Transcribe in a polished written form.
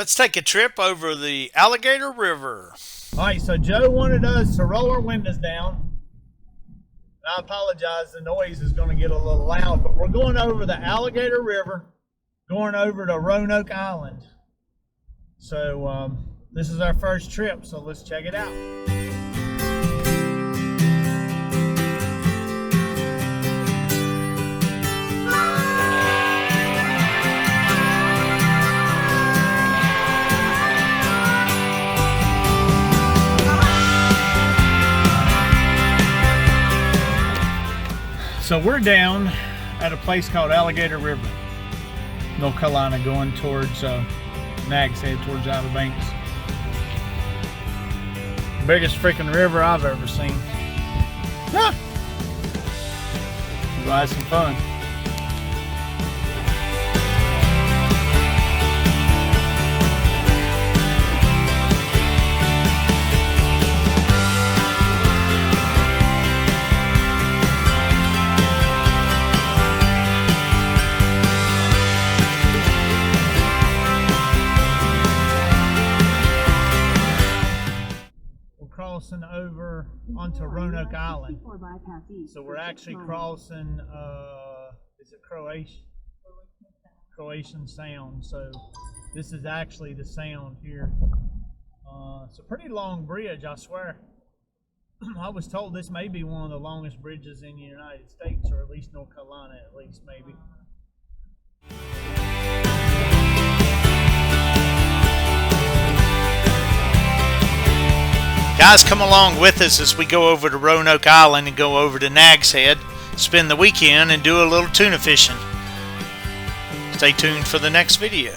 Let's take a trip over the Alligator River. All right, so Joe wanted us to roll our windows down. I apologize, the noise is going to get a little loud, but we're going over the Alligator River, going over to Roanoke Island. So this is our first trip, so let's check it out. So we're down at a place called Alligator River, North Carolina, going towards Nags Head, towards Outer Banks. Biggest freaking river I've ever seen. Ah! We'll have some fun. Crossing over onto Roanoke Island. So we're actually crossing, is it Croatian Sound. So this is actually the sound here. It's a pretty long bridge, I swear. I was told this may be one of the longest bridges in the United States, or at least North Carolina, at least maybe. Guys, come along with us as we go over to Roanoke Island and go over to Nags Head, spend the weekend, and do a little tuna fishing. Stay tuned for the next video.